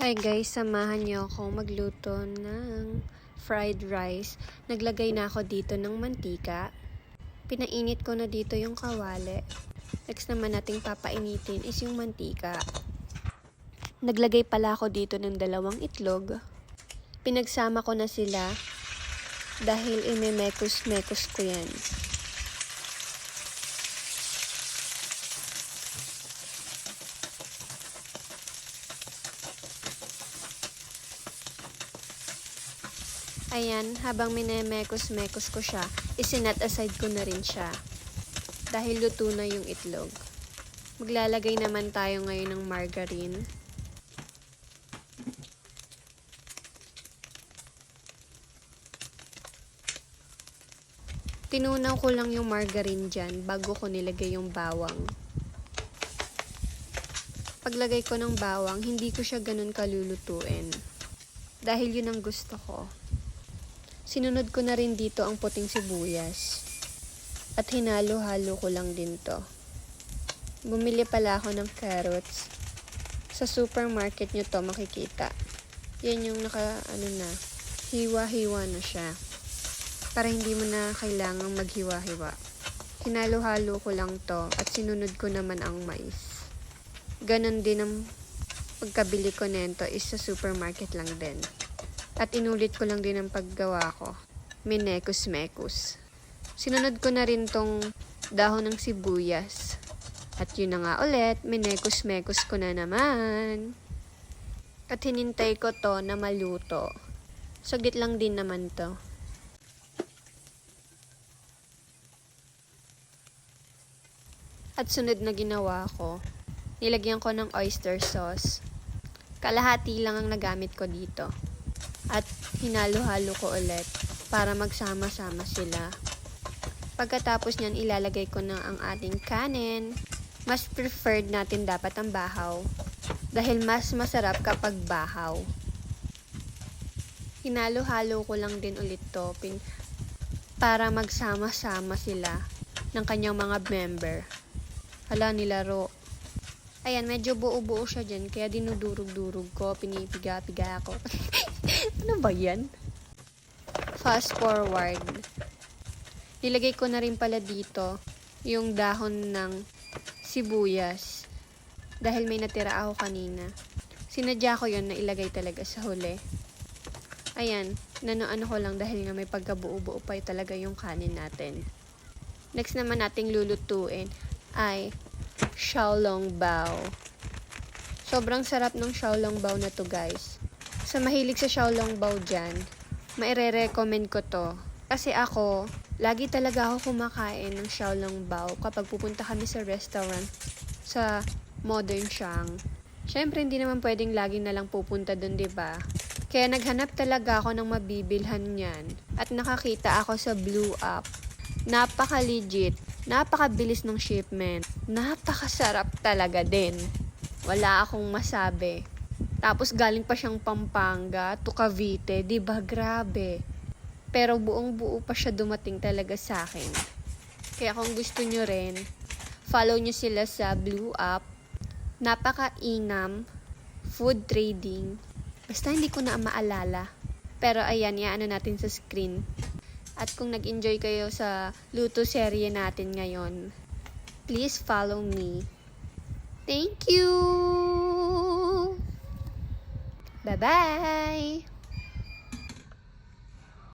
Hi guys, samahan niyo ako magluto ng fried rice. Naglagay na ako dito ng mantika. Pinainit ko na dito yung kawali. Next naman nating papainitin is yung mantika. Naglagay pala ako dito ng 2 itlog. Pinagsama ko na sila dahil imemekos-mekos ko yan. Ayan, habang minemekos-mekos ko siya, isinat aside ko na rin siya. Dahil luto na yung itlog. Maglalagay naman tayo ngayon ng margarine. Tinunaw ko lang yung margarine dyan bago ko nilagay yung bawang. Paglagay ko ng bawang, hindi ko siya ganun kalulutuin. Dahil yun ang gusto ko. Sinunod ko na rin dito ang puting sibuyas. At hinalo-halo ko lang din to. Bumili pala ako ng carrots. Sa supermarket nyo to makikita. Yan yung hiwa-hiwa na siya. Para hindi mo na kailangang maghiwa-hiwa. Hinalo-halo ko lang to at sinunod ko naman ang mais. Ganon din ang pagkabili ko nento is sa supermarket lang din. At inulit ko lang din ang paggawa ko. Minekos-mekos. Sinunod ko na rin tong dahon ng sibuyas. At yun na nga ulit, minekos-mekos ko na naman. At hinintay ko to na maluto. Saglit lang din naman to. At sunod na ginawa ko, nilagyan ko ng oyster sauce. Kalahati lang ang nagamit ko dito. At hinalo-halo ko ulit para magsama-sama sila. Pagkatapos niyan, ilalagay ko na ang ating kanin. Mas preferred natin dapat ang bahaw dahil mas masarap kapag bahaw. Hinalo-halo ko lang din ulit to para magsama-sama sila ng kanyang mga member. Hala, nilaro. Ayan, medyo buo-buo siya dyan kaya dinudurog-durog ko, pinipiga-piga ako. Ano ba yan? Fast forward. Nilagay ko na rin pala dito yung dahon ng sibuyas. Dahil may natira ako kanina. Sinadya ko yun na ilagay talaga sa huli. Ayan, nanoano ko lang dahil nga may pagkabuo-buo pa talaga yung kanin natin. Next naman nating lulutuin ay xiaolongbao. Sobrang sarap ng xiaolongbao na to guys. Sa mahilig sa xiaolongbao dyan, maire-recommend ko to. Kasi ako, lagi talaga ako kumakain ng xiaolongbao kapag pupunta kami sa restaurant sa Modern Xiang. Syempre, hindi naman pwedeng lagi na lang pupunta dun, diba? Kaya naghanap talaga ako ng mabibilhan niyan. At nakakita ako sa Blue App. Napaka-legit. Napakabilis ng shipment. Napakasarap talaga din. Wala akong masabi. Tapos galing pa siyang Pampanga to Cavite, 'di ba? Grabe. Pero buong-buo pa siya dumating talaga sa akin. Kaya kung gusto niyo rin, follow niyo sila sa Blue App. Napaka-inam, food trading. Basta hindi ko na maalala. Pero ayan, iaano natin sa screen. At kung nag-enjoy kayo sa luto serye natin ngayon, please follow me. Thank you! Bye-bye!